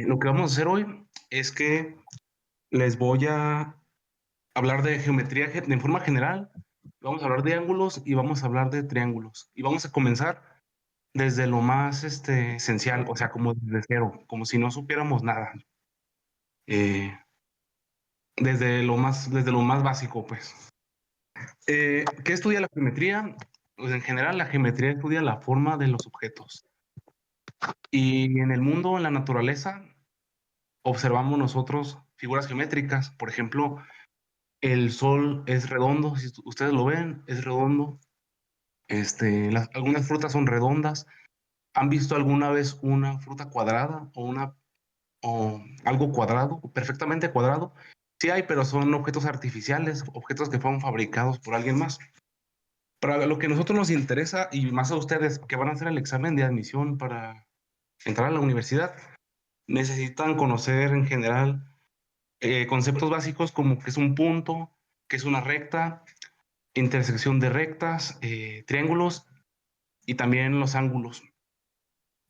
Lo que vamos a hacer hoy es que les voy a hablar de geometría de forma general, vamos a hablar de ángulos y vamos a hablar de triángulos. Y vamos a comenzar desde lo más esencial, o sea, como desde cero, como si no supiéramos nada. Eh, desde lo más básico, pues. ¿Qué estudia la geometría? Pues en general la geometría estudia la forma de los objetos. Y en el mundo, en la naturaleza, observamos nosotros figuras geométricas. Por ejemplo, el sol es redondo, si ustedes lo ven, es redondo. Algunas frutas son redondas. ¿Han visto alguna vez una fruta cuadrada o algo cuadrado, perfectamente cuadrado? Sí hay, pero son objetos artificiales, objetos que fueron fabricados por alguien más. Para lo que a nosotros nos interesa, y más a ustedes que van a hacer el examen de admisión para entrar a la universidad, necesitan conocer en general conceptos básicos como qué es un punto, qué es una recta, intersección de rectas, triángulos y también los ángulos.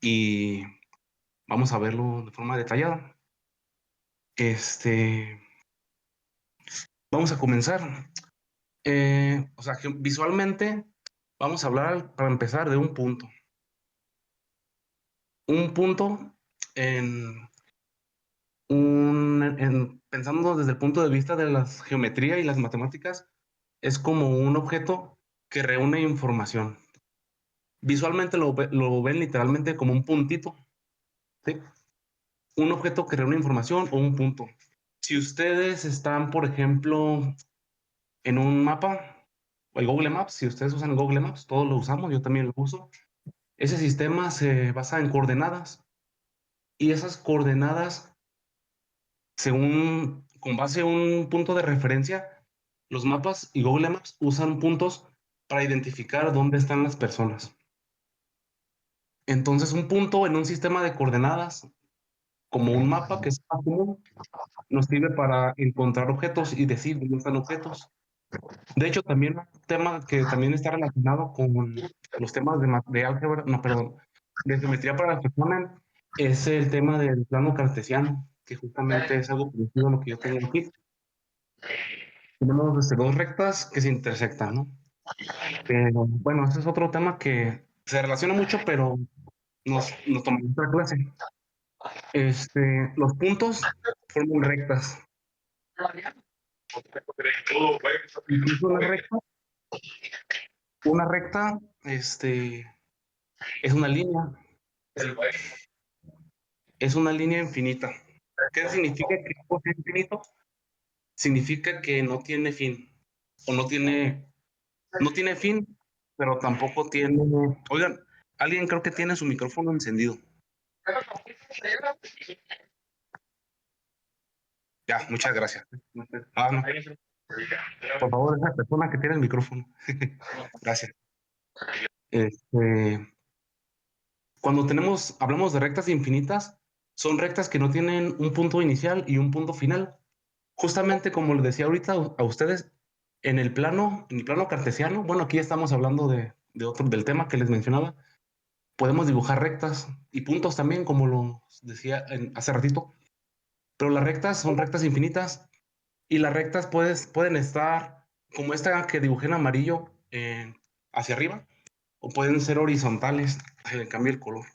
Y vamos a verlo de forma detallada. Este, Vamos a comenzar. O sea, que visualmente vamos a hablar para empezar de un punto. Un punto en pensando desde el punto de vista de la geometría y las matemáticas, es como un objeto que reúne información. Visualmente lo ven literalmente como un puntito, ¿sí? Un objeto que reúne información o un punto. Si ustedes están, por ejemplo, en un mapa o el Google Maps, si ustedes usan Google Maps, todos lo usamos, yo también lo uso. Ese sistema se basa en coordenadas y esas coordenadas, según con base a un punto de referencia, los mapas y Google Maps usan puntos para identificar dónde están las personas. Entonces, un punto en un sistema de coordenadas, como un mapa que es común, nos sirve para encontrar objetos y decir dónde están objetos. De hecho, también un tema que también está relacionado con los temas de álgebra, no, perdón, de geometría para el examen, es el tema del plano cartesiano, que justamente es algo parecido a lo que yo tengo aquí. Tenemos dos rectas que se intersectan, ¿no? Pero bueno, ese es otro tema que se relaciona mucho, pero nos tomamos otra clase. Los puntos forman rectas. Incluso una recta, es una línea, es una línea infinita. ¿Qué significa que algo sea infinito? Significa que no tiene fin, o no tiene fin, pero tampoco tiene. Oigan, alguien creo que tiene su micrófono encendido. Ya, muchas gracias. Ah, no. Por favor, esa persona que tiene el micrófono. Gracias. Este, Cuando hablamos de rectas infinitas, son rectas que no tienen un punto inicial y un punto final. Justamente como les decía ahorita a ustedes, en el plano cartesiano, bueno, aquí estamos hablando del tema que les mencionaba, podemos dibujar rectas y puntos también, como lo decía hace ratito, pero las rectas son rectas infinitas y las rectas pueden estar como esta que dibujé en amarillo hacia arriba, o pueden ser horizontales, le cambia el color,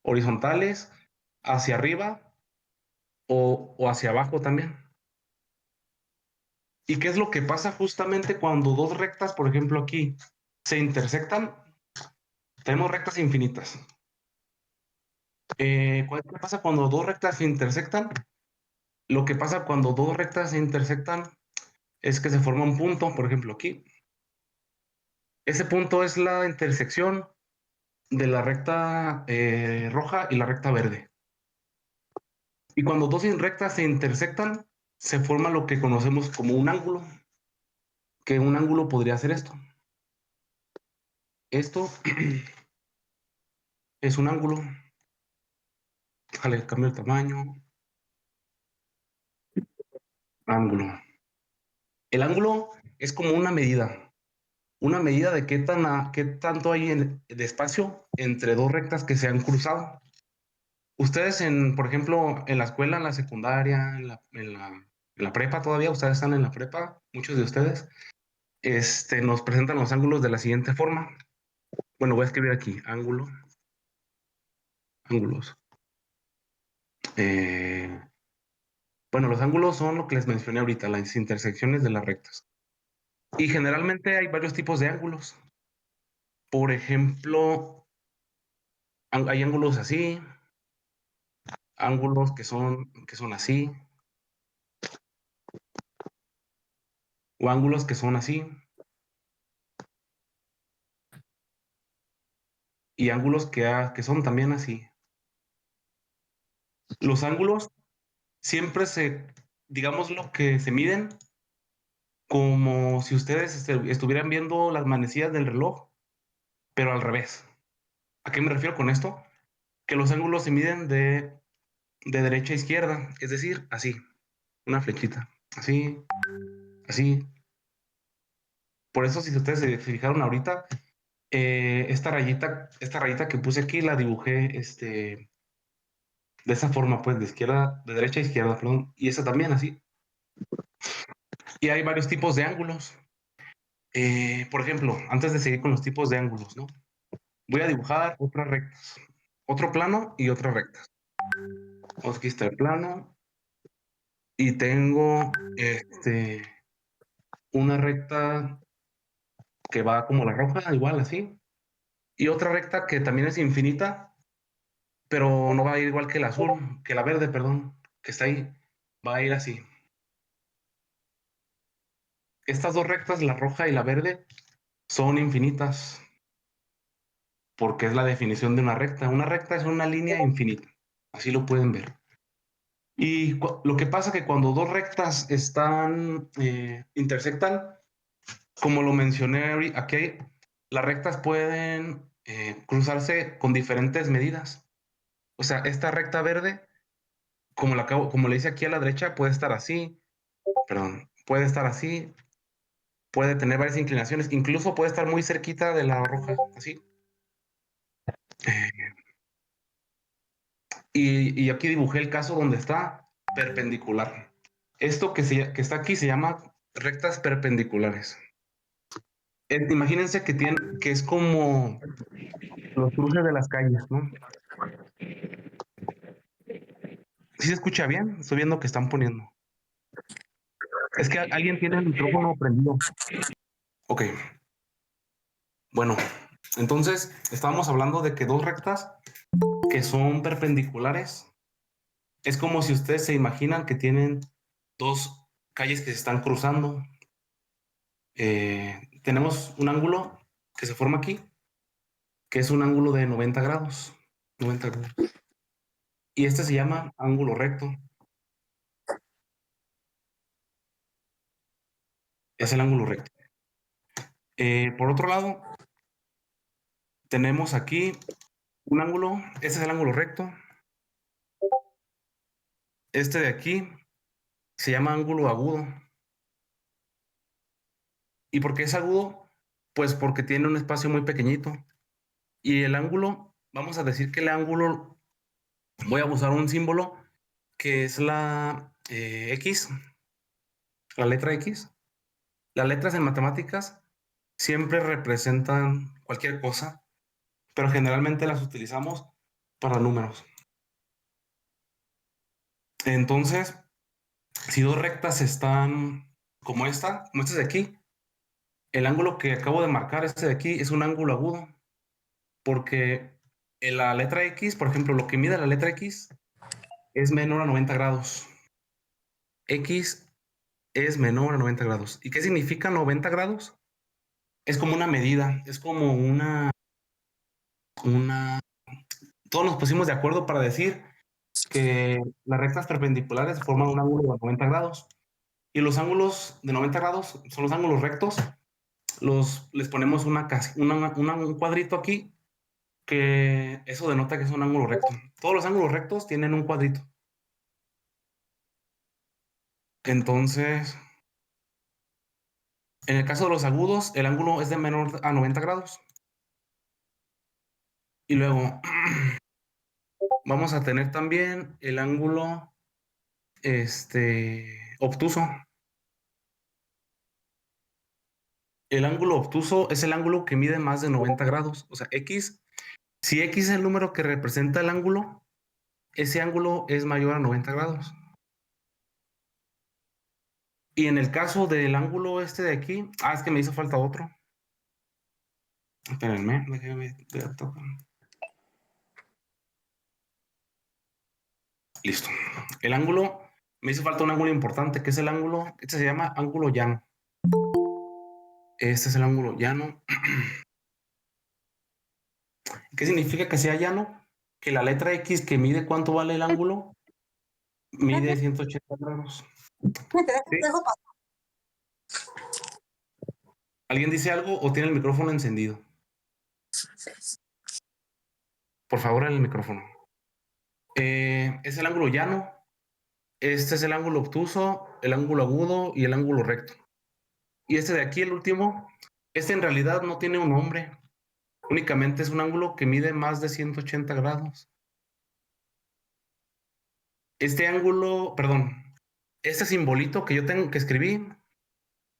horizontales hacia arriba o hacia abajo también. ¿Y qué es lo que pasa justamente cuando dos rectas, por ejemplo aquí, se intersectan? Tenemos rectas infinitas. ¿Qué pasa cuando dos rectas se intersectan? Lo que pasa cuando dos rectas se intersectan es que se forma un punto, por ejemplo aquí. Ese punto es la intersección de la recta roja y la recta verde. Y cuando dos rectas se intersectan, se forma lo que conocemos como un ángulo, que un ángulo podría ser esto. Esto es un ángulo. Déjale, cambio el tamaño. Ángulo. El ángulo es como una medida de qué tanto hay de espacio entre dos rectas que se han cruzado. Ustedes por ejemplo, en la escuela, en la secundaria, en la prepa todavía, ustedes están en la prepa, muchos de ustedes, nos presentan los ángulos de la siguiente forma. Bueno, voy a escribir aquí, ángulos. Eh, bueno, los ángulos son lo que les mencioné ahorita, las intersecciones de las rectas. Y generalmente hay varios tipos de ángulos. Por ejemplo, hay ángulos así, ángulos que son así, o ángulos que son así, y ángulos que son también así. Los ángulos siempre digamos lo que se miden como si ustedes estuvieran viendo las manecillas del reloj, pero al revés. ¿A qué me refiero con esto? Que los ángulos se miden de derecha a izquierda, es decir, así, una flechita, así, así. Por eso, si ustedes se fijaron ahorita, esta rayita que puse aquí la dibujé de esa forma, pues, de derecha a izquierda, perdón, y esa también así. Y hay varios tipos de ángulos. Por ejemplo, antes de seguir con los tipos de ángulos, ¿no? Voy a dibujar otras rectas, otro plano y otras rectas. Aquí está el plano y tengo una recta que va como la roja, igual así, y otra recta que también es infinita, pero no va a ir igual que el azul, que la verde, perdón, que está ahí, va a ir así. Estas dos rectas, la roja y la verde, son infinitas, porque es la definición de una recta. Una recta es una línea infinita, así lo pueden ver. Y lo que pasa que cuando dos rectas intersectan, como lo mencioné aquí, las rectas pueden cruzarse con diferentes medidas. O sea, esta recta verde, como le hice aquí a la derecha, puede estar así, perdón, puede estar así, puede tener varias inclinaciones, incluso puede estar muy cerquita de la roja, así. Y aquí dibujé el caso donde está perpendicular. Esto que está aquí se llama rectas perpendiculares. Imagínense que es como los cruces de las calles, ¿no? ¿Sí se escucha bien? Estoy viendo que están poniendo. Es que alguien tiene el micrófono prendido. Ok, bueno, entonces estábamos hablando de que dos rectas que son perpendiculares es como si ustedes se imaginan que tienen dos calles que se están cruzando. Tenemos un ángulo que se forma aquí, que es un ángulo de 90 grados. 90 grados. Y este se llama ángulo recto. Es el ángulo recto. Por otro lado, tenemos aquí un ángulo. Este es el ángulo recto. Este de aquí se llama ángulo agudo. ¿Y por qué es agudo? Pues porque tiene un espacio muy pequeñito. Y el ángulo, vamos a decir que el ángulo, voy a usar un símbolo que es la X, la letra X. Las letras en matemáticas siempre representan cualquier cosa, pero generalmente las utilizamos para números. Entonces, si dos rectas están como esta de aquí, el ángulo que acabo de marcar, este de aquí, es un ángulo agudo, porque en la letra X, por ejemplo, lo que mide la letra X es menor a 90 grados. X es menor a 90 grados. ¿Y qué significa 90 grados? Es como una medida, es como una... Todos nos pusimos de acuerdo para decir que las rectas perpendiculares forman un ángulo de 90 grados. Y los ángulos de 90 grados son los ángulos rectos. Les ponemos un cuadrito aquí que eso denota que es un ángulo recto. Todos los ángulos rectos tienen un cuadrito. Entonces, en el caso de los agudos, el ángulo es de menor a 90 grados. Y luego, vamos a tener también el ángulo obtuso. El ángulo obtuso es el ángulo que mide más de 90 grados. O sea, X, si X es el número que representa el ángulo, ese ángulo es mayor a 90 grados. Y en el caso del ángulo este de aquí, es que me hizo falta otro. Espérenme, déjenme. Listo. El ángulo, me hizo falta un ángulo importante, que es el ángulo, este se llama ángulo llano. Este es el ángulo llano. ¿Qué significa que sea llano? Que la letra X que mide cuánto vale el ángulo, mide 180 grados. ¿Sí? ¿Alguien dice algo o tiene el micrófono encendido? Por favor, en el micrófono. Es el ángulo llano. Este es el ángulo obtuso, el ángulo agudo y el ángulo recto. Y este de aquí, el último, este en realidad no tiene un nombre. Únicamente es un ángulo que mide más de 180 grados. Este ángulo, perdón, este simbolito que yo tengo que escribí,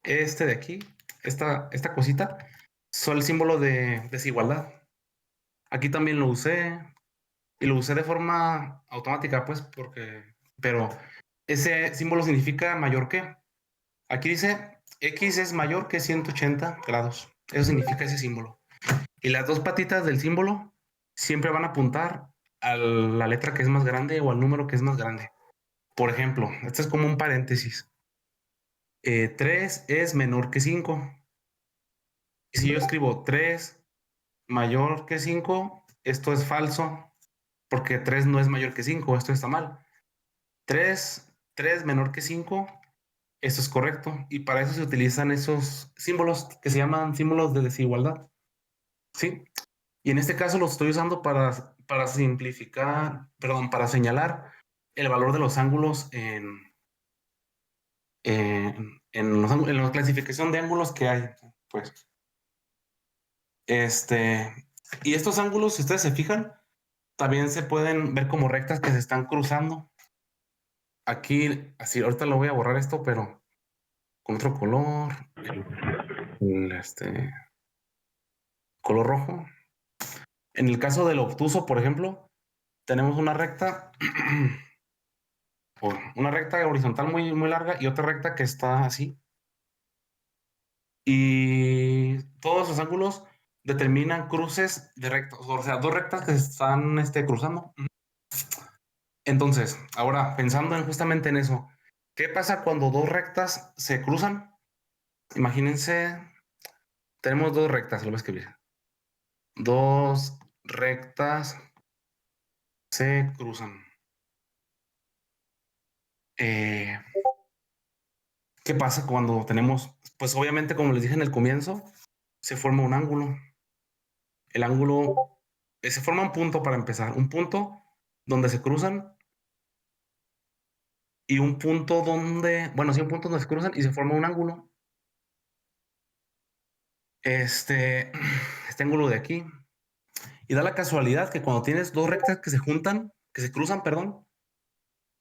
este de aquí, esta cosita, son el símbolo de desigualdad. Aquí también lo usé y lo usé de forma automática, pues, pero ese símbolo significa mayor que. Aquí dice X es mayor que 180 grados. Eso significa ese símbolo. Y las dos patitas del símbolo siempre van a apuntar a la letra que es más grande o al número que es más grande. Por ejemplo, este es como un paréntesis. 3 es menor que 5. Y si yo escribo 3 mayor que 5, esto es falso, porque 3 no es mayor que 5, esto está mal. 3 menor que 5, esto es correcto. Y para eso se utilizan esos símbolos que se llaman símbolos de desigualdad. ¿Sí? Y en este caso los estoy usando para simplificar, perdón, para señalar el valor de los ángulos en la clasificación de ángulos que hay. Pues, y estos ángulos, si ustedes se fijan, también se pueden ver como rectas que se están cruzando. Aquí, así, ahorita lo voy a borrar esto, pero con otro color, color rojo. En el caso del obtuso, por ejemplo, tenemos una recta, una recta horizontal muy, muy larga y otra recta que está así. Y todos los ángulos determinan cruces de rectas, o sea, dos rectas que se están cruzando. Entonces, ahora pensando justamente en eso, ¿qué pasa cuando dos rectas se cruzan? Imagínense, tenemos dos rectas, lo voy a escribir. Dos rectas se cruzan. Eh, ¿Qué pasa cuando tenemos, pues obviamente como les dije en el comienzo, se forma un ángulo. El ángulo, se forma un punto para empezar, un punto donde se cruzan y un punto donde, bueno, sí, un punto donde se cruzan y se forma un ángulo. Este ángulo de aquí. Y da la casualidad que cuando tienes dos rectas que se juntan, que se cruzan, perdón,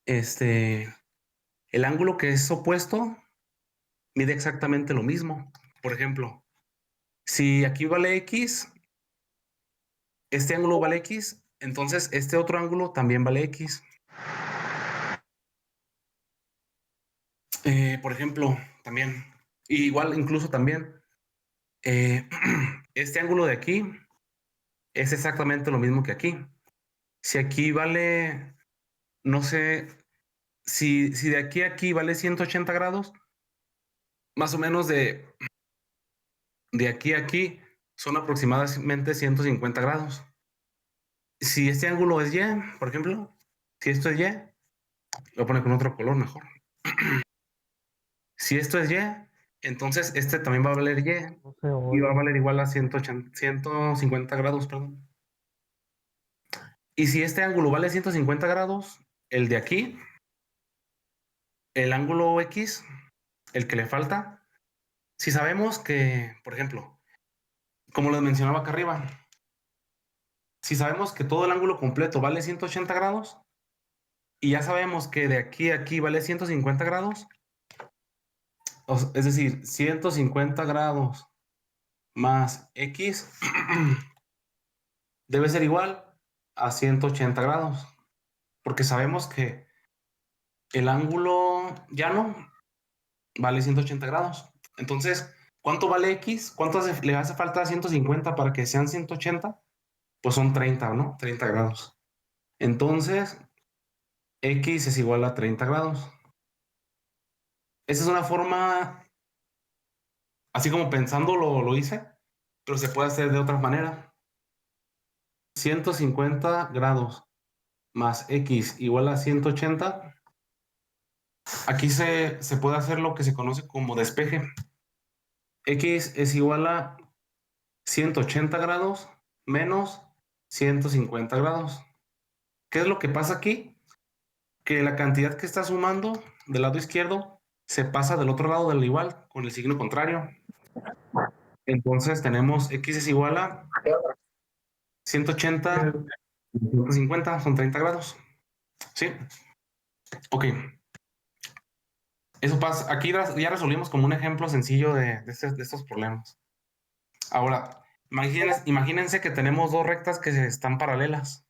el ángulo que es opuesto mide exactamente lo mismo. Por ejemplo, si aquí vale X, este ángulo vale X, entonces este otro ángulo también vale X. Por ejemplo, también, igual incluso también, eh, este ángulo de aquí es exactamente lo mismo que aquí. Si aquí vale, no sé, si de aquí a aquí vale 180 grados, más o menos de aquí a aquí son aproximadamente 150 grados. Si este ángulo es Y, por ejemplo, si esto es Y, lo voy a poner con otro color mejor. Si esto es Y, entonces este también va a valer No se y va a oye. valer igual a 180, 150 grados, perdón. Y si este ángulo vale 150 grados, el de aquí, el ángulo X, el que le falta, si sabemos que, por ejemplo, como les mencionaba acá arriba, si sabemos que todo el ángulo completo vale 180 grados, y ya sabemos que de aquí a aquí vale 150 grados, es decir, 150 grados más X debe ser igual a 180 grados, porque sabemos que el ángulo llano vale 180 grados. Entonces, ¿cuánto vale X? Le hace falta a 150 para que sean 180? Pues son 30, ¿no? 30 grados. Entonces, X es igual a 30 grados. Esa es una forma, así como pensando lo hice, pero se puede hacer de otra manera. 150 grados más X igual a 180. Aquí se puede hacer lo que se conoce como despeje. X es igual a 180 grados menos 150 grados. ¿Qué es lo que pasa aquí? Que la cantidad que está sumando del lado izquierdo se pasa del otro lado del igual con el signo contrario. Entonces tenemos X es igual a 180 150, son 30 grados. ¿Sí? Ok. Eso pasa. Aquí ya resolvimos como un ejemplo sencillo de estos problemas. Ahora, imagínense que tenemos dos rectas que están paralelas.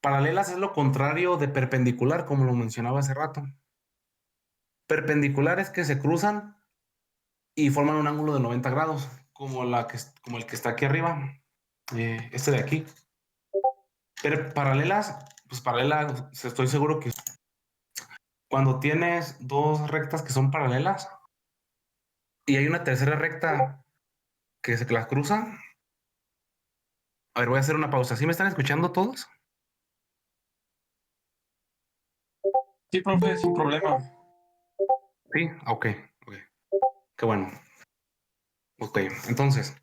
Paralelas es lo contrario de perpendicular, como lo mencionaba hace rato. Perpendicular es que se cruzan y forman un ángulo de 90 grados, como el que está aquí arriba, este de aquí. Pero paralelas, pues paralelas, estoy seguro que cuando tienes dos rectas que son paralelas y hay una tercera recta que se las cruza. A ver, voy a hacer una pausa. ¿Sí me están escuchando todos? Sí, profe, sin problema. Sí, ok, ok. Qué bueno. Ok, entonces,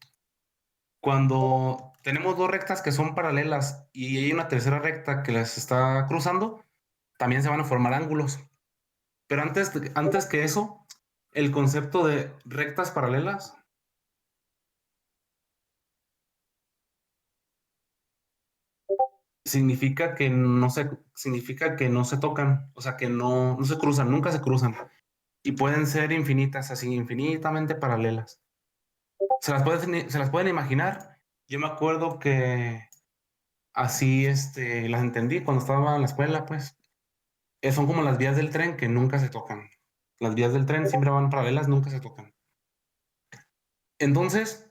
cuando tenemos dos rectas que son paralelas y hay una tercera recta que las está cruzando, también se van a formar ángulos. Pero antes que eso, el concepto de rectas paralelas significa que no se tocan, o sea, que no se cruzan, nunca se cruzan. Y pueden ser infinitas, así, infinitamente paralelas. Se las pueden imaginar. Yo me acuerdo que así las entendí cuando estaba en la escuela, pues. Son como las vías del tren que nunca se tocan. Las vías del tren siempre van paralelas, nunca se tocan. Entonces,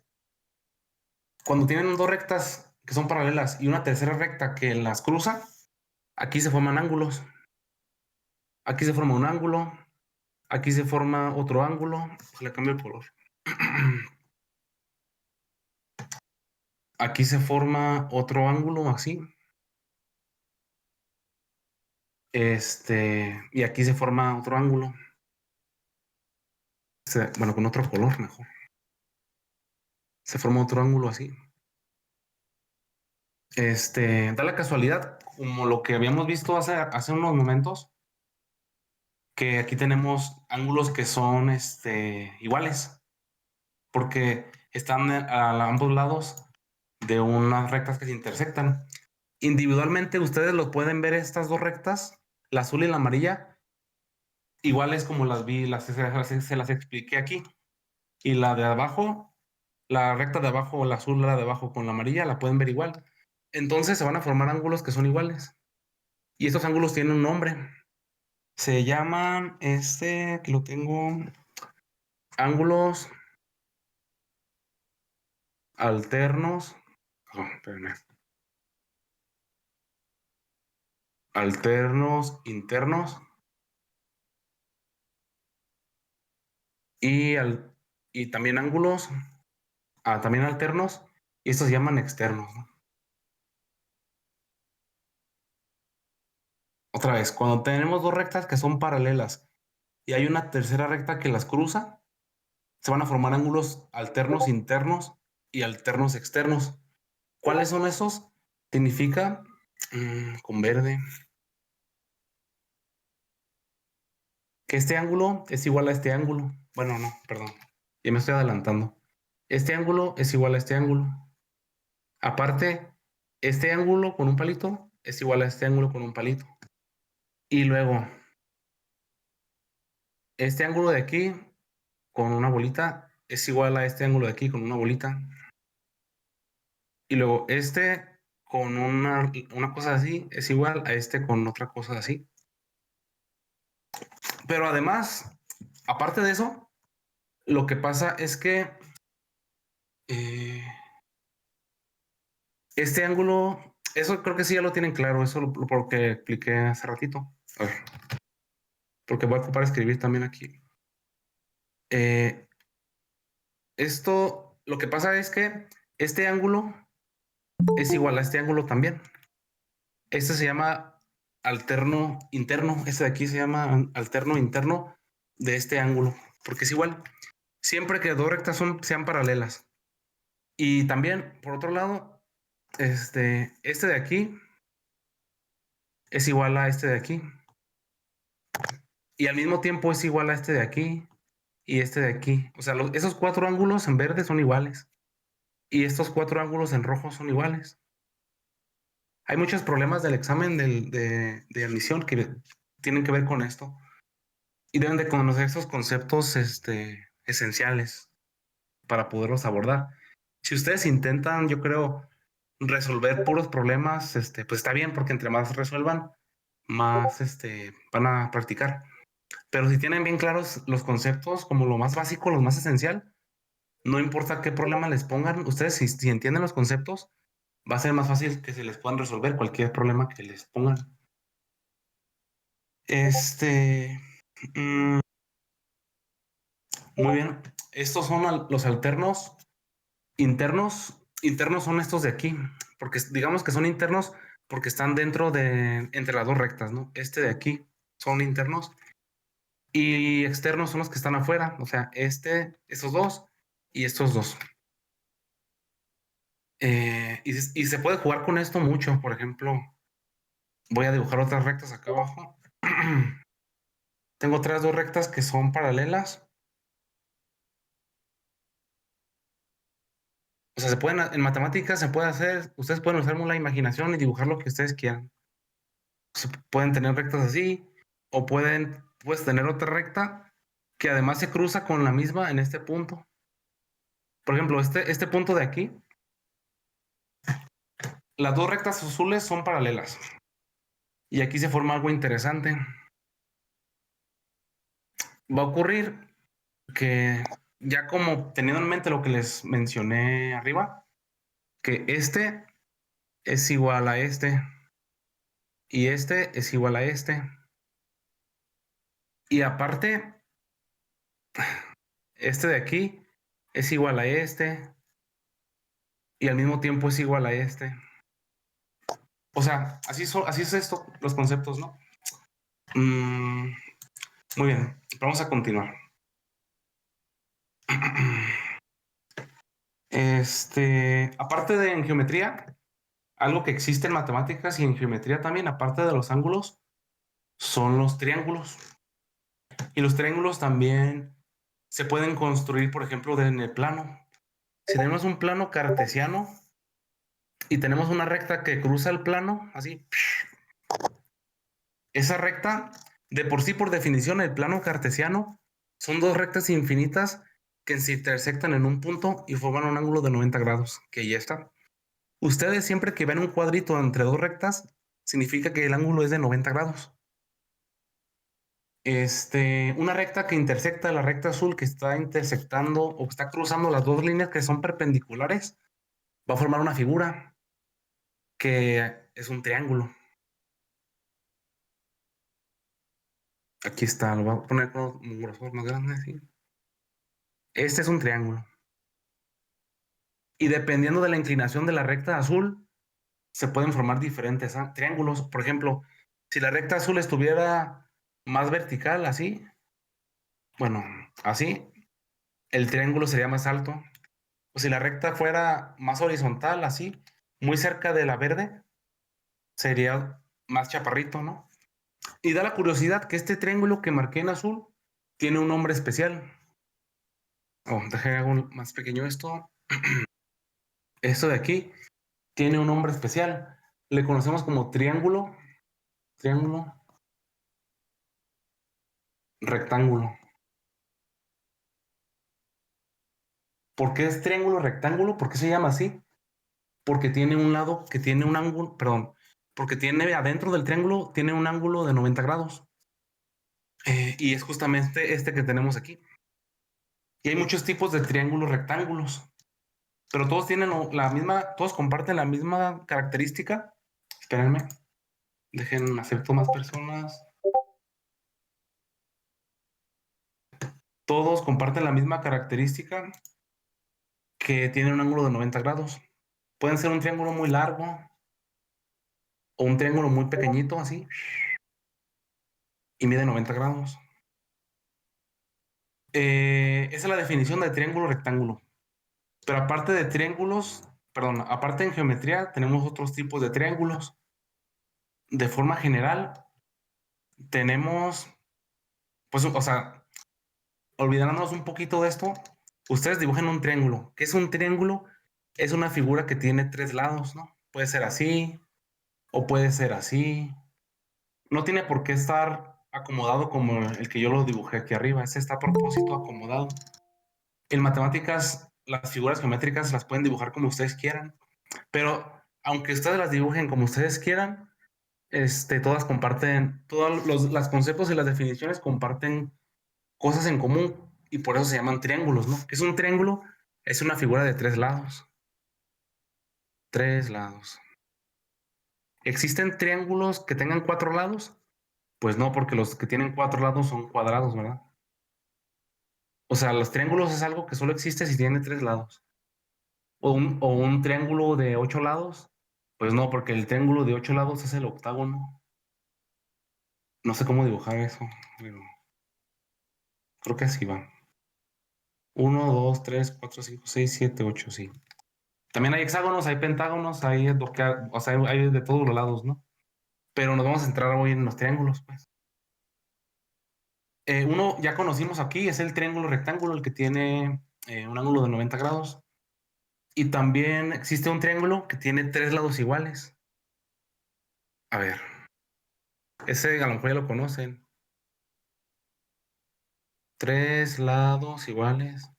cuando tienen dos rectas que son paralelas y una tercera recta que las cruza, aquí se forman ángulos. Aquí se forma un ángulo, aquí se forma otro ángulo. Le cambio el color. Aquí se forma otro ángulo así. Y aquí se forma otro ángulo. Bueno, con otro color mejor. Se forma otro ángulo así. Da la casualidad, como lo que habíamos visto hace unos momentos, que aquí tenemos ángulos que son iguales, porque están a ambos lados de unas rectas que se intersectan. Individualmente ustedes lo pueden ver estas dos rectas, la azul y la amarilla, iguales como las vi, se las expliqué aquí. Y la de abajo, la recta de abajo, la azul, la de abajo con la amarilla, la pueden ver igual. Entonces se van a formar ángulos que son iguales. Y estos ángulos tienen un nombre. Se llaman, que lo tengo, ángulos alternos. Oh, espérame. Alternos internos y, y también ángulos, también alternos, y estos se llaman externos, ¿no? Otra vez, cuando tenemos dos rectas que son paralelas y hay una tercera recta que las cruza, se van a formar ángulos alternos internos y alternos externos. ¿Cuáles son esos? Significa, con verde, que este ángulo es igual a este ángulo. Bueno, no, perdón, ya me estoy adelantando. Este ángulo es igual a este ángulo. Aparte, este ángulo con un palito es igual a este ángulo con un palito. Y luego, este ángulo de aquí con una bolita es igual a este ángulo de aquí con una bolita. Y luego, este con una cosa así es igual a este con otra cosa así. Pero además, aparte de eso, lo que pasa es que eh, este ángulo, eso creo que sí ya lo tienen claro, eso porque expliqué hace ratito. A ver, porque voy a ocupar escribir también aquí. Eh, Esto, lo que pasa es que este ángulo es igual a este ángulo también. Este se llama alterno interno. Este de aquí se llama alterno interno de este ángulo, porque es igual. Siempre que dos rectas sean paralelas. Y también, por otro lado, este de aquí es igual a este de aquí. Y al mismo tiempo es igual a este de aquí y este de aquí. O sea, esos cuatro ángulos en verde son iguales. Y estos cuatro ángulos en rojo son iguales. Hay muchos problemas del examen de admisión que tienen que ver con esto y deben de conocer esos conceptos esenciales para poderlos abordar. Si ustedes intentan, yo creo, resolver puros problemas, pues está bien, porque entre más resuelvan, más van a practicar. Pero si tienen bien claros los conceptos como lo más básico, lo más esencial, no importa qué problema les pongan, ustedes si entienden los conceptos, va a ser más fácil que se les puedan resolver cualquier problema que les pongan. Este, mm, muy bien. Estos son los alternos internos. Internos son estos de aquí, porque digamos que son internos porque están dentro entre las dos rectas, ¿no? Este de aquí son internos y externos son los que están afuera, o sea, estos dos y estos dos. Y se puede jugar con esto mucho. Por ejemplo, voy a dibujar otras rectas acá abajo. Tengo otras dos rectas que son paralelas. O sea, en matemáticas se puede hacer, ustedes pueden usar la imaginación y dibujar lo que ustedes quieran. Pueden tener rectas así, o puedes tener otra recta que además se cruza con la misma en este punto. Por ejemplo, este punto de aquí, las dos rectas azules son paralelas. Y aquí se forma algo interesante. Va a ocurrir que ya como teniendo en mente lo que les mencioné arriba, que este es igual a y este es igual a este. Y aparte, este de aquí es igual a y al mismo tiempo es igual a este. O sea, así es esto, los conceptos, ¿no? Mm, muy bien, vamos a continuar. Aparte de en geometría, algo que existe en matemáticas y en geometría también, aparte de los ángulos, son los triángulos. Y los triángulos también se pueden construir, por ejemplo, en el plano. Si tenemos un plano cartesiano y tenemos una recta que cruza el plano, así, esa recta, de por sí, por definición, el plano cartesiano son dos rectas infinitas que se intersectan en un punto y forman un ángulo de 90 grados, que ya está. Ustedes siempre que ven un cuadrito entre dos rectas, significa que el ángulo es de 90 grados. Una recta que intersecta la recta azul que está intersectando o que está cruzando las dos líneas que son perpendiculares, va a formar una figura que es un triángulo. Aquí está, lo voy a poner con un grosor más grande. ¿Sí? Este es un triángulo. Y dependiendo de la inclinación de la recta azul, se pueden formar diferentes triángulos. Por ejemplo, si la recta azul estuviera más vertical, así, bueno, así, el triángulo sería más alto. O si la recta fuera más horizontal, así, muy cerca de la verde, sería más chaparrito, ¿no? Y da la curiosidad que este triángulo que marqué en azul tiene un nombre especial. Oh, dejé algo más pequeño esto. Esto de aquí tiene un nombre especial. Le conocemos como triángulo, rectángulo. ¿Por qué es triángulo rectángulo? ¿Por qué se llama así? Porque tiene un lado que tiene un ángulo, perdón, porque tiene adentro del triángulo, tiene un ángulo de 90 grados. Y es justamente este que tenemos aquí. Y hay muchos tipos de triángulos rectángulos, pero todos tienen la misma, todos comparten la misma característica. Espérenme, dejen acepto más personas. Todos comparten la misma característica que tiene un ángulo de 90 grados. Pueden ser un triángulo muy largo o un triángulo muy pequeñito, así, y mide 90 grados. Esa es la definición de triángulo rectángulo. Pero aparte de triángulos, perdón, aparte en geometría, tenemos otros tipos de triángulos. De forma general, tenemos, pues, o sea, olvidándonos un poquito de esto, ustedes dibujen un triángulo. ¿Qué es un triángulo? Es una figura que tiene tres lados, ¿no? Puede ser así o puede ser así. No tiene por qué estar acomodado como el que yo lo dibujé aquí arriba. Ese está a propósito acomodado. En matemáticas, las figuras geométricas las pueden dibujar como ustedes quieran, pero aunque ustedes las dibujen como ustedes quieran, todas comparten, todos los conceptos y las definiciones comparten cosas en común y por eso se llaman triángulos, ¿no? ¿Qué es un triángulo? Es una figura de tres lados. Tres lados. ¿Existen triángulos que tengan cuatro lados? Pues no, porque los que tienen cuatro lados son cuadrados, ¿verdad? O sea, los triángulos es algo que solo existe si tiene tres lados. O un triángulo de ocho lados. Pues no, porque el triángulo de ocho lados es el octágono. No sé cómo dibujar eso, pero creo que así va. Uno, dos, tres, cuatro, cinco, seis, siete, ocho, sí. También hay hexágonos, hay pentágonos, hay, o sea, hay de todos los lados, ¿no? Pero nos vamos a centrar hoy en los triángulos, pues. Uno ya conocimos aquí, es el triángulo rectángulo, el que tiene un ángulo de 90 grados. Y también existe un triángulo que tiene tres lados iguales. A ver, ese a lo mejor ya lo conocen. Tres lados iguales.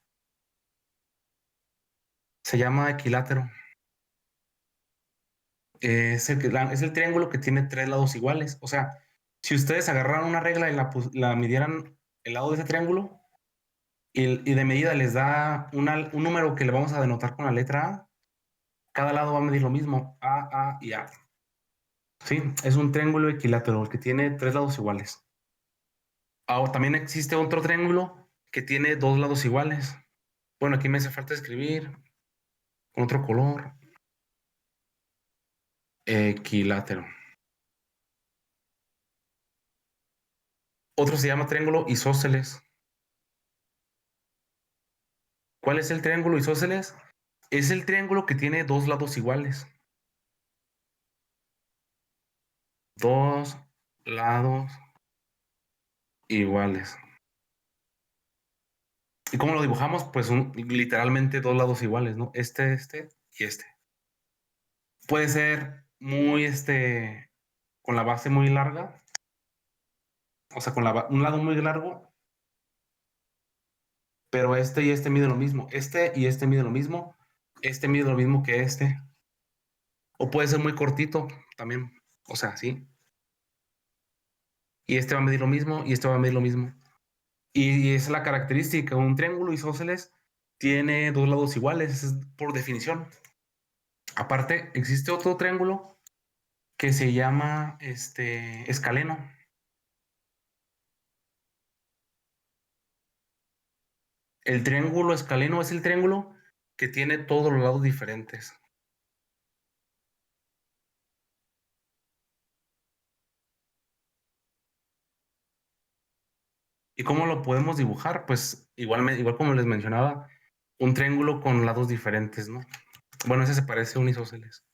Se llama equilátero. Es el triángulo que tiene tres lados iguales. O sea, si ustedes agarraran una regla y la midieran el lado de ese triángulo y de medida les da un número que le vamos a denotar con la letra A, cada lado va a medir lo mismo, A y A. Sí, es un triángulo equilátero, el que tiene tres lados iguales. Ahora, también existe otro triángulo que tiene dos lados iguales. Bueno, aquí me hace falta escribir con otro color. Equilátero. Otro se llama triángulo isósceles. ¿Cuál es el triángulo isósceles? Es el triángulo que tiene dos lados iguales. Dos lados iguales. ¿Y cómo lo dibujamos? Pues literalmente dos lados iguales, ¿no? Este y este. Puede ser muy, con la base muy larga, o sea, con un lado muy largo, pero este y este miden lo mismo. Este y este miden lo mismo. Este mide lo mismo que este. O puede ser muy cortito también. O sea, sí. Y este va a medir lo mismo y este va a medir lo mismo. Y esa es la característica. Un triángulo isósceles tiene dos lados iguales, es por definición. Aparte, existe otro triángulo que se llama escaleno. El triángulo escaleno es el triángulo que tiene todos los lados diferentes. ¿Y cómo lo podemos dibujar? Pues igual como les mencionaba, un triángulo con lados diferentes, ¿no? Bueno, ese se parece a un isósceles.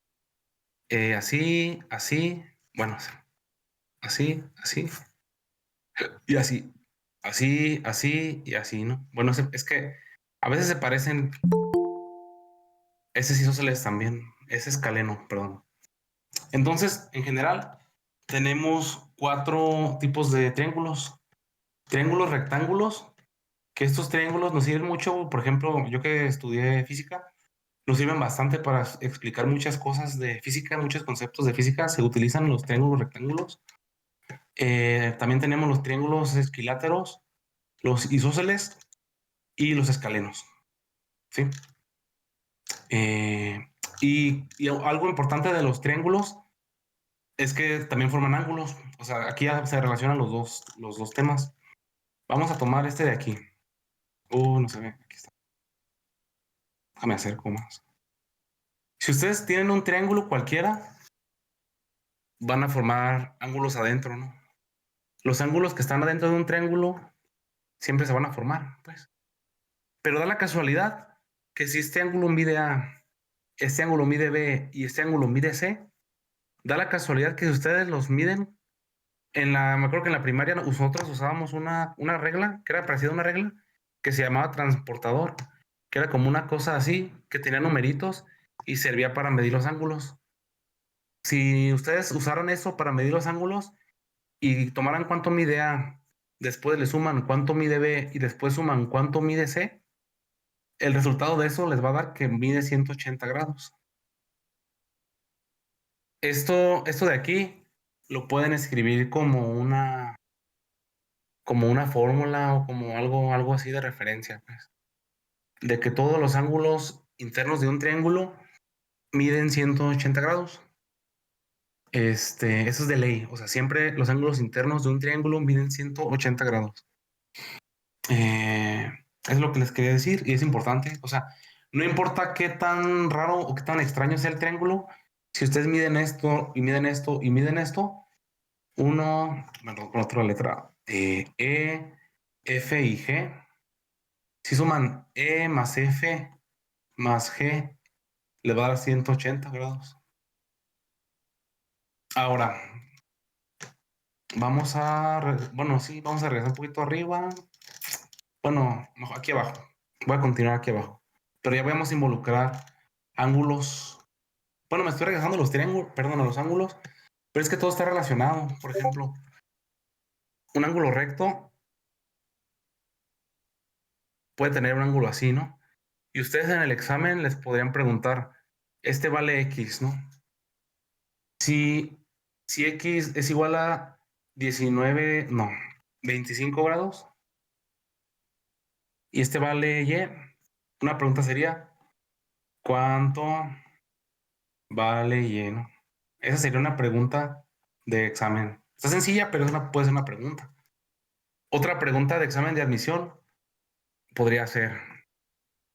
Así, así, bueno, así, así, y así, así y así, ¿no? Bueno, es que a veces se parecen, ese sí isósceles también. es escaleno, perdón. Entonces, en general, tenemos 4 tipos de triángulos. Triángulos rectángulos, que estos triángulos nos sirven mucho, por ejemplo, yo que estudié física, nos sirven bastante para explicar muchas cosas de física, muchos conceptos de física, se utilizan los triángulos rectángulos. También tenemos los triángulos esquiláteros, los isósceles y los escalenos, ¿sí? Y algo importante de los triángulos es que también forman ángulos. O sea, aquí ya se relacionan los dos temas. Vamos a tomar este de aquí. No se ve. Aquí está. Déjame acerco más. Si ustedes tienen un triángulo cualquiera, van a formar ángulos adentro, ¿no? Los ángulos que están adentro de un triángulo siempre se van a formar, pues. Pero da la casualidad que si este ángulo mide A, este ángulo mide B y este ángulo mide C, da la casualidad que si ustedes los miden, me acuerdo que en la primaria nosotros usábamos una regla, que era parecida a una regla, que se llamaba transportador, que era como una cosa así, que tenía numeritos y servía para medir los ángulos. Si ustedes usaron eso para medir los ángulos y tomaran cuánto mide A, después le suman cuánto mide B y después suman cuánto mide C, el resultado de eso les va a dar que mide 180 grados. Esto de aquí lo pueden escribir como una fórmula o como algo así de referencia, pues. De que todos los ángulos internos de un triángulo miden 180 grados. Eso es de ley. O sea, siempre los ángulos internos de un triángulo miden 180 grados. Es lo que les quería decir y es importante. O sea, no importa qué tan raro o qué tan extraño sea el triángulo, si ustedes miden esto y miden esto y miden esto, bueno, con otra letra, F y G, si suman E más F más G, le va a dar 180 grados. Ahora, vamos a regresar un poquito arriba. Bueno, aquí abajo. Voy a continuar aquí abajo. Pero ya vamos a involucrar ángulos. Bueno, me estoy regresando a los triángulos, perdón, a los ángulos, pero es que todo está relacionado. Por ejemplo, un ángulo recto puede tener un ángulo así, ¿no? Y ustedes en el examen les podrían preguntar, este vale X, ¿no? Si, si X es igual a 19, no, 25 grados, y este vale Y, una pregunta sería, ¿cuánto vale Y, no? Esa sería una pregunta de examen. Está sencilla, pero puede ser una pregunta. Otra pregunta de examen de admisión podría ser,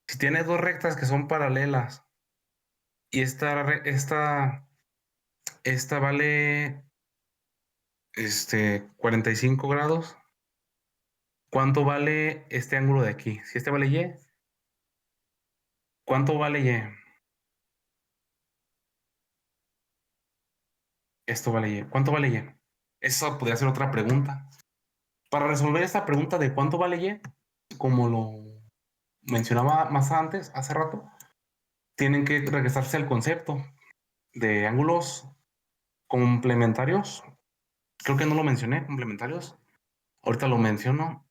si tienes dos rectas que son paralelas y esta vale 45 grados, ¿cuánto vale este ángulo de aquí? Si este vale Y, ¿cuánto vale Y? Esto vale Y. ¿Cuánto vale Y? Eso podría ser otra pregunta. Para resolver esta pregunta de cuánto vale Y, como lo mencionaba más antes, hace rato, tienen que regresarse al concepto de ángulos complementarios. Creo que no lo mencioné, complementarios. Ahorita lo menciono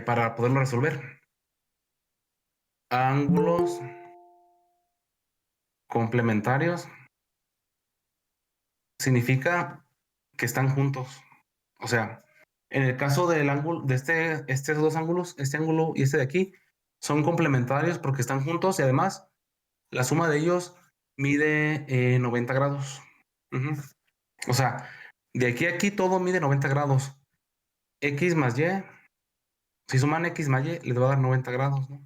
para poderlo resolver. Ángulos complementarios significa que están juntos. O sea, en el caso del ángulo, de estos dos ángulos, este ángulo y este de aquí, son complementarios porque están juntos y además la suma de ellos mide 90 grados. Ujú. O sea, de aquí a aquí todo mide 90 grados. X más Y, si suman X más Y, les va a dar 90 grados, ¿no?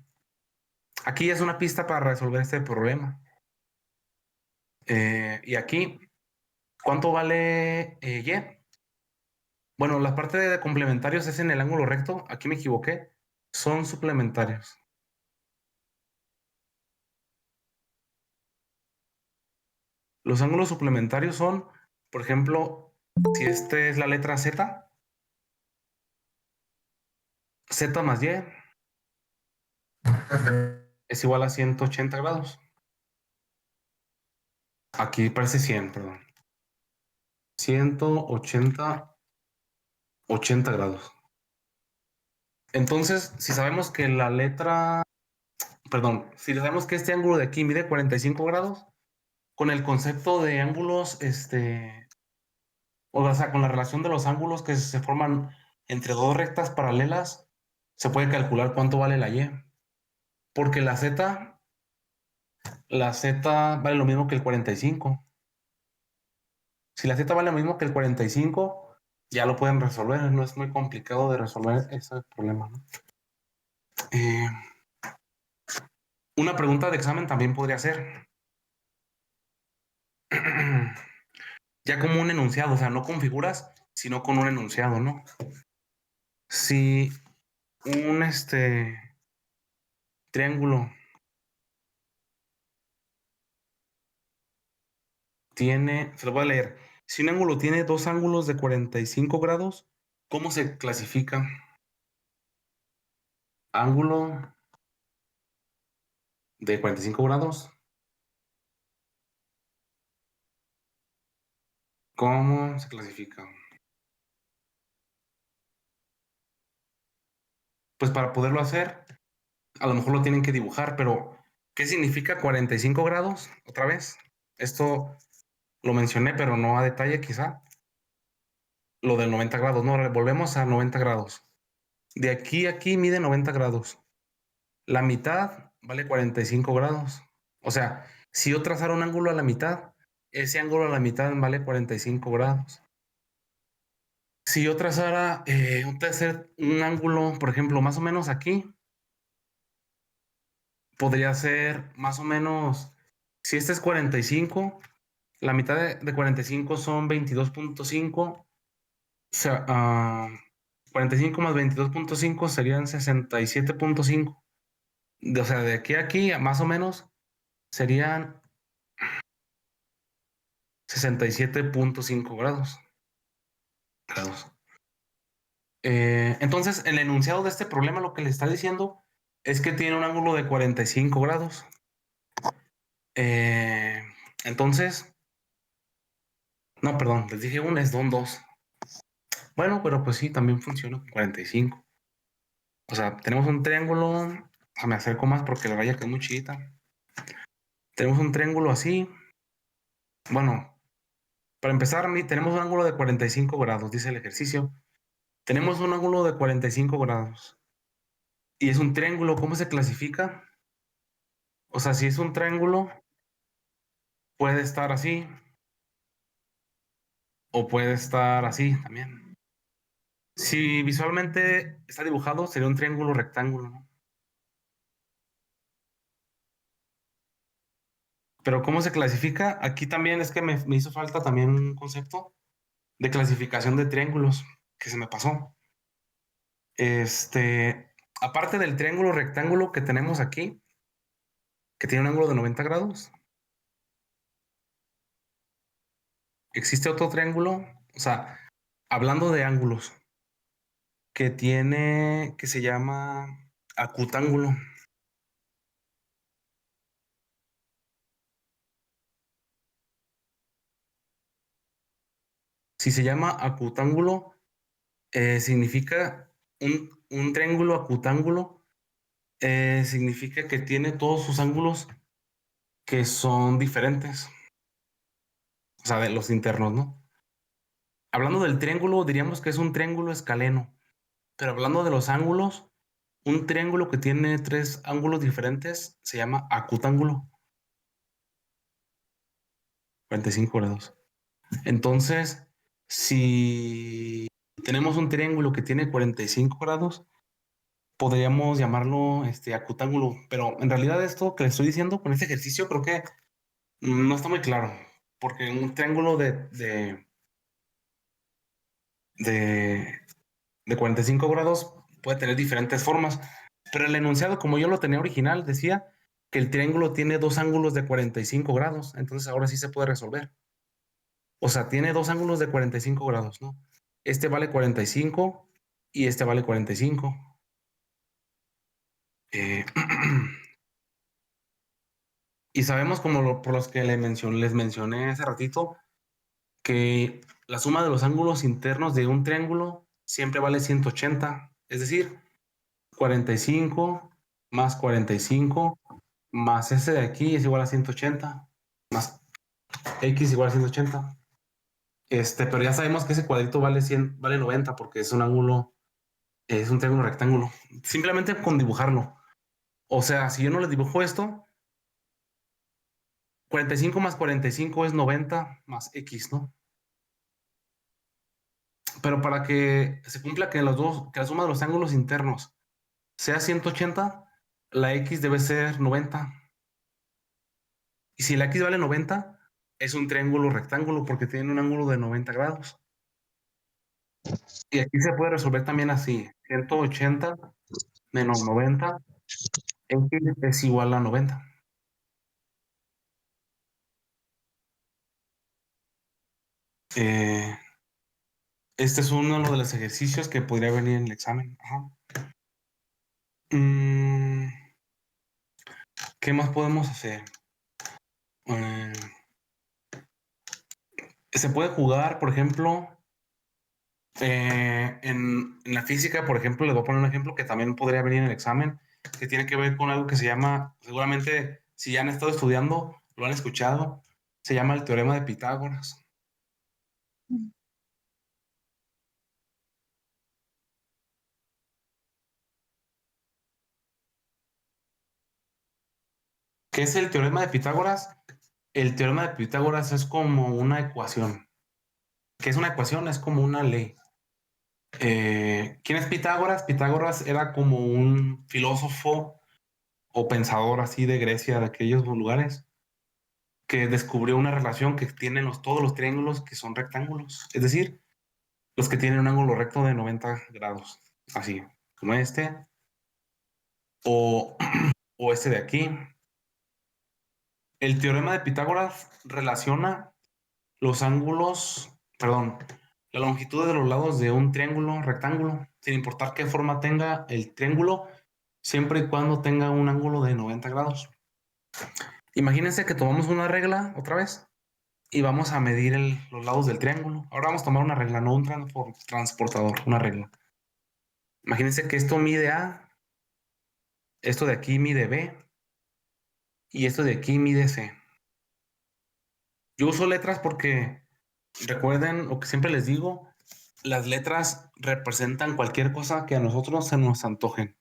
Aquí ya es una pista para resolver este problema. Y aquí, ¿cuánto vale Y? Bueno, la parte de complementarios es en el ángulo recto. Aquí me equivoqué. Son suplementarios. Los ángulos suplementarios son, por ejemplo, si esta es la letra Z, Z más Y es igual a 180 grados. Aquí parece 100, perdón. 180, 80 grados. Entonces, si sabemos que la letra, perdón, si sabemos que este ángulo de aquí mide 45 grados, con el concepto de ángulos, o sea, con la relación de los ángulos que se forman entre dos rectas paralelas, se puede calcular cuánto vale la Y. Porque la Z vale lo mismo que el 45. Si la Z vale lo mismo que el 45, ya lo pueden resolver. No es muy complicado de resolver ese problema, ¿no? Eh, una pregunta de examen también podría ser, ya como un enunciado, o sea, no con figuras, sino con un enunciado, ¿no? Si un triángulo se lo voy a leer. Si un ángulo tiene dos ángulos de 45 grados, ¿cómo se clasifica? Ángulo de 45 grados, ¿cómo se clasifica? Pues para poderlo hacer, a lo mejor lo tienen que dibujar, pero ¿qué significa 45 grados? Otra vez, esto lo mencioné, pero no a detalle quizá. Lo del 90 grados, no, volvemos a 90 grados. De aquí a aquí mide 90 grados. La mitad vale 45 grados. O sea, si yo trazara un ángulo a la mitad, ese ángulo a la mitad vale 45 grados. Si yo trazara un ángulo, por ejemplo, más o menos aquí, podría ser más o menos, si este es 45, la mitad de 45 son 22.5, o sea, 45 más 22.5 serían 67.5. O sea, de aquí a aquí, más o menos, serían 67.5 grados. Entonces, el enunciado de este problema lo que le está diciendo es que tiene un ángulo de 45 grados. Eh, entonces, no, perdón, les dije un, es don dos. Bueno, pero pues sí, también funciona con 45. O sea, tenemos un triángulo, me acerco más porque la raya queda muy chiquita. Tenemos un triángulo así. Bueno, para empezar, tenemos un ángulo de 45 grados, dice el ejercicio. Tenemos un ángulo de 45 grados. Y es un triángulo, ¿cómo se clasifica? O sea, si es un triángulo, puede estar así o puede estar así también. Si visualmente está dibujado, sería un triángulo rectángulo, ¿no? Pero ¿cómo se clasifica? Aquí también es que me hizo falta también un concepto de clasificación de triángulos que se me pasó. Aparte del triángulo rectángulo que tenemos aquí, que tiene un ángulo de 90 grados, existe otro triángulo, o sea, hablando de ángulos, que se llama acutángulo. Si se llama acutángulo, significa un triángulo acutángulo, significa que tiene todos sus ángulos que son diferentes, o sea, de los internos, ¿no? Hablando del triángulo, diríamos que es un triángulo escaleno, pero hablando de los ángulos, un triángulo que tiene tres ángulos diferentes se llama acutángulo, 45 grados. Entonces, si tenemos un triángulo que tiene 45 grados, podríamos llamarlo acutángulo, pero en realidad esto que le estoy diciendo con este ejercicio creo que no está muy claro, porque un triángulo de, de 45 grados puede tener diferentes formas, pero el enunciado, como yo lo tenía original, decía que el triángulo tiene dos ángulos de 45 grados, entonces ahora sí se puede resolver. O sea, tiene dos ángulos de 45 grados, ¿no? Este vale 45 y este vale 45. Eh, Y sabemos, por los que les mencioné hace ratito, que la suma de los ángulos internos de un triángulo siempre vale 180. Es decir, 45 más 45 más ese de aquí es igual a 180, más x igual a 180. Pero ya sabemos que ese cuadrito vale 100, vale 90 porque es un ángulo, es un triángulo rectángulo. Simplemente con dibujarlo. O sea, si yo no les dibujo esto, 45 más 45 es 90 más x, ¿no? Pero para que se cumpla que que la suma de los ángulos internos sea 180, la x debe ser 90. Y si la x vale 90, es un triángulo rectángulo porque tiene un ángulo de 90 grados. Y aquí se puede resolver también así: 180 menos 90, x es igual a 90. Eh, este es uno de los ejercicios que podría venir en el examen. Ajá. Mm, ¿Qué más podemos hacer? Eh, Se puede jugar, por ejemplo, en la física, por ejemplo, les voy a poner un ejemplo que también podría venir en el examen, que tiene que ver con algo que se llama, seguramente si ya han estado estudiando, lo han escuchado, se llama el teorema de Pitágoras. ¿Qué es el teorema de Pitágoras? El teorema de Pitágoras es como una ecuación. ¿Qué es una ecuación? Es como una ley. ¿Quién es Pitágoras? Pitágoras era como un filósofo o pensador así de Grecia, de aquellos lugares, que descubrió una relación que tienen todos los triángulos que son rectángulos, es decir, los que tienen un ángulo recto de 90 grados, así como o, o este de aquí. El teorema de Pitágoras relaciona los ángulos, perdón, la longitud de los lados de un triángulo rectángulo, sin importar qué forma tenga el triángulo, siempre y cuando tenga un ángulo de 90 grados. Imagínense que tomamos una regla otra vez y vamos a medir los lados del triángulo. Ahora vamos a tomar una regla, no un transportador, una regla. Imagínense que esto mide A, esto de aquí mide B y esto de aquí mide C. Yo uso letras porque recuerden lo que siempre les digo, las letras representan cualquier cosa que a nosotros se nos antojen.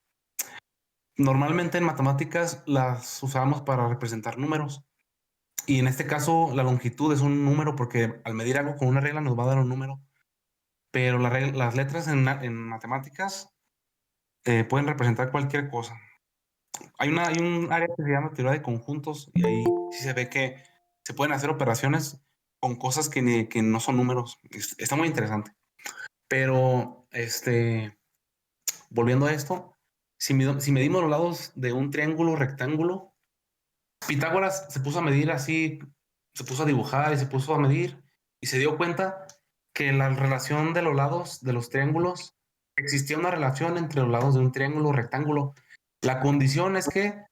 Normalmente en matemáticas las usamos para representar números y en este caso la longitud es un número porque al medir algo con una regla nos va a dar un número, pero las letras en matemáticas pueden representar cualquier cosa. Hay un área que se llama teoría de conjuntos y ahí sí se ve que se pueden hacer operaciones con cosas que no son números. Está muy interesante. Pero, volviendo a esto, si medimos los lados de un triángulo rectángulo, Pitágoras se puso a medir así, se puso a dibujar y se puso a medir y se dio cuenta que en la relación de los lados de los triángulos existía una relación entre los lados de un triángulo rectángulo. La condición es que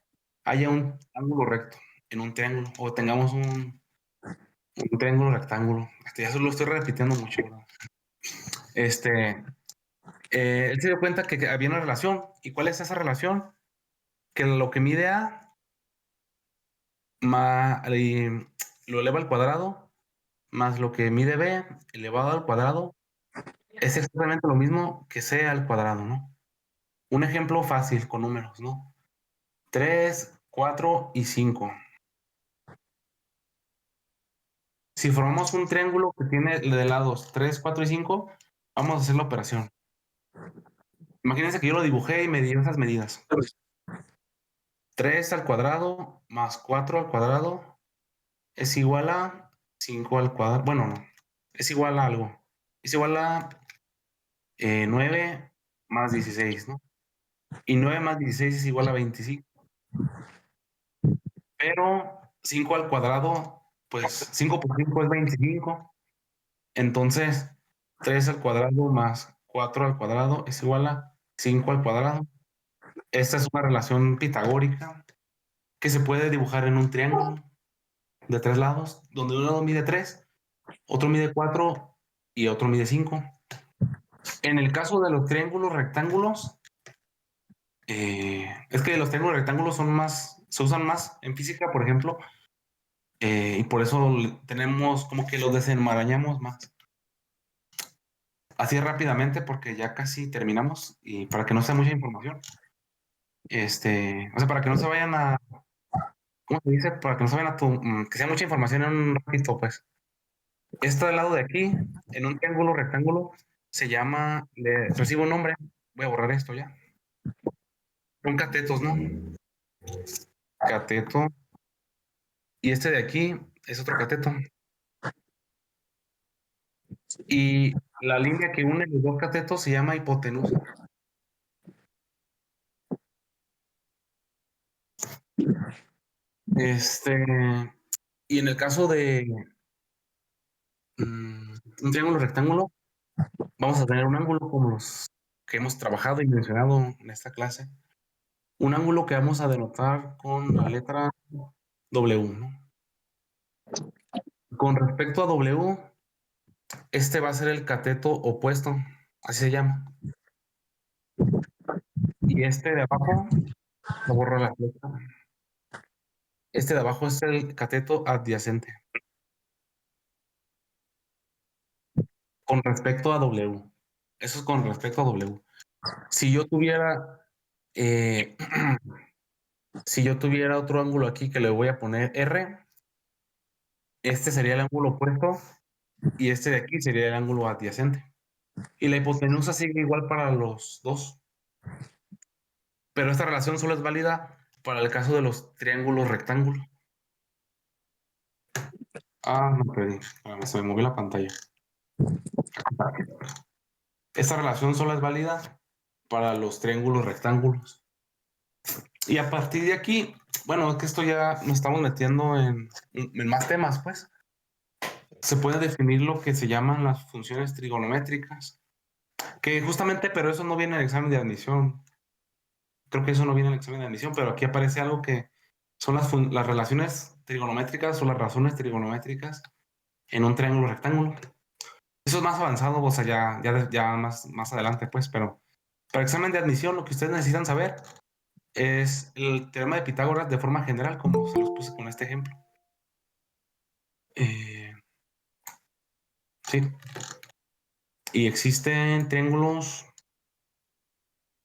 haya un ángulo recto en un triángulo o tengamos un triángulo rectángulo. Ya se lo estoy repitiendo mucho, ¿verdad? Él se dio cuenta que había una relación. ¿Y cuál es esa relación? Que lo que mide A y lo eleva al cuadrado más lo que mide B elevado al cuadrado es exactamente lo mismo que C al cuadrado, ¿no? Un ejemplo fácil con números, ¿no? 3, 4 y 5. Si formamos un triángulo que tiene de lados 3, 4 y 5, vamos a hacer la operación. Imagínense que yo lo dibujé y me dio esas medidas. 3 al cuadrado más 4 al cuadrado es igual a 5 al cuadrado. Bueno, no. Es igual a algo. Es igual a 9 más 16, ¿no? Y 9 más 16 es igual a 25. Pero 5 al cuadrado, pues 5 por 5 es 25. Entonces, 3 al cuadrado más 4 al cuadrado es igual a 5 al cuadrado. Esta es una relación pitagórica que se puede dibujar en un triángulo de 3 lados, donde un lado mide 3, otro mide 4 y otro mide 5. En el caso de los triángulos rectángulos, es que los triángulos rectángulos se usan más en física, por ejemplo, y por eso tenemos como que los desenmarañamos más. Así rápidamente, porque ya casi terminamos y para que no sea mucha información. O sea, para que no se vayan a, ¿cómo se dice? Para que no se vayan a que sea mucha información en un ratito, pues. Este lado de aquí, en un triángulo rectángulo, se llama, recibe un nombre. Voy a borrar esto ya. Son catetos, ¿no? Cateto. Y este de aquí es otro cateto. Y la línea que une los dos catetos se llama hipotenusa. Este, y en el caso de un triángulo rectángulo, vamos a tener un ángulo como los que hemos trabajado y mencionado en esta clase. Un ángulo que vamos a denotar con la letra W, ¿no? Con respecto a W, este va a ser el cateto opuesto, así se llama. Y este de abajo, lo borro la letra. Este de abajo es el cateto adyacente. Con respecto a W. Eso es con respecto a W. Si yo tuviera, eh, si yo tuviera otro ángulo aquí que le voy a poner R, este sería el ángulo opuesto y este de aquí sería el ángulo adyacente. Y la hipotenusa sigue igual para los dos. Pero esta relación solo es válida para el caso de los triángulos rectángulos. Ah, no perdí. Espérame, se me movió la pantalla. Esta relación solo es válida para los triángulos rectángulos. Y a partir de aquí, bueno, es que esto ya nos estamos metiendo en más temas, pues. Se puede definir lo que se llaman las funciones trigonométricas, que justamente, pero eso no viene en el examen de admisión. Creo que eso no viene en el examen de admisión, pero aquí aparece algo que son las relaciones trigonométricas o las razones trigonométricas en un triángulo rectángulo. Eso es más avanzado, o sea, ya más adelante, pues, pero para el examen de admisión lo que ustedes necesitan saber es el teorema de Pitágoras de forma general, como se los puse con este ejemplo. Sí. Y existen triángulos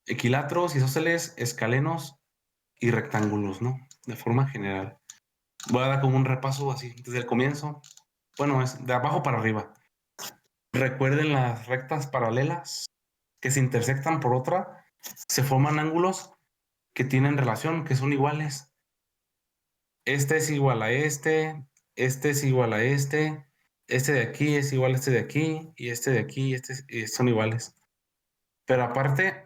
equiláteros, isósceles, escalenos y rectángulos, ¿no? De forma general. Voy a dar como un repaso así desde el comienzo. Bueno, es de abajo para arriba. Recuerden las rectas paralelas que se intersectan por otra, se forman ángulos que tienen relación, que son iguales. Este es igual a este es igual a este de aquí es igual a este de aquí, y este de aquí, y son iguales. Pero aparte,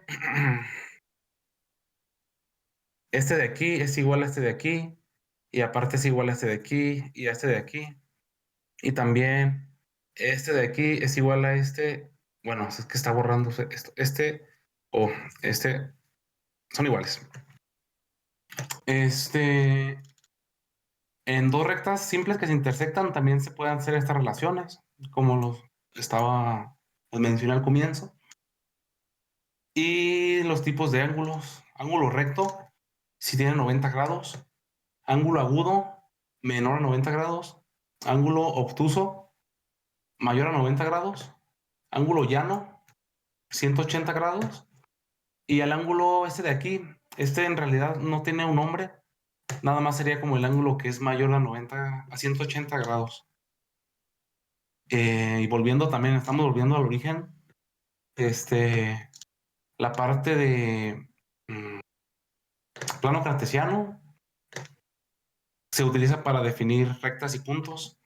este de aquí es igual a este de aquí, y aparte es igual a este de aquí, y a este de aquí. Y también este de aquí es igual a este, bueno, es que está borrándose esto, o este, son iguales. En dos rectas simples que se intersectan también se pueden hacer estas relaciones, como les mencioné al comienzo. Y los tipos de ángulos. Ángulo recto, si tiene 90 grados. Ángulo agudo, menor a 90 grados. Ángulo obtuso, mayor a 90 grados. Ángulo llano, 180 grados. Y el ángulo este de aquí, este en realidad no tiene un nombre, nada más sería como el ángulo que es mayor a 180 grados. Y estamos volviendo al origen, la parte de plano cartesiano se utiliza para definir rectas y puntos.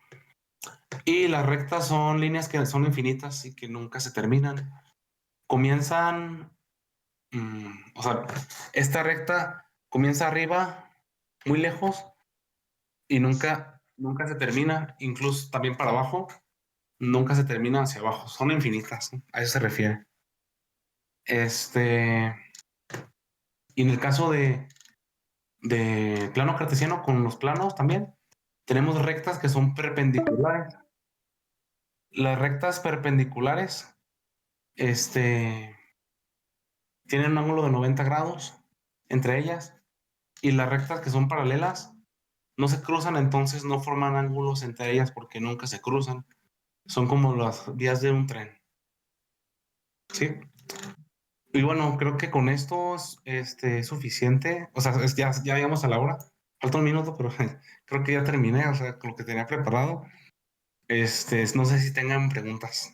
Y las rectas son líneas que son infinitas y que nunca se terminan. Comienzan, o sea, esta recta comienza arriba, muy lejos, y nunca se termina, incluso también para abajo, nunca se termina hacia abajo. Son infinitas, ¿no? A eso se refiere. Y en el caso de plano cartesiano con los planos también. Tenemos rectas que son perpendiculares. Las rectas perpendiculares, tienen un ángulo de 90 grados entre ellas, y las rectas que son paralelas no se cruzan, entonces no forman ángulos entre ellas porque nunca se cruzan. Son como las vías de un tren. ¿Sí? Y bueno, creo que con esto es suficiente. O sea, ya llegamos a la hora. Falta un minuto, pero creo que ya terminé, o sea, con lo que tenía preparado. No sé si tengan preguntas.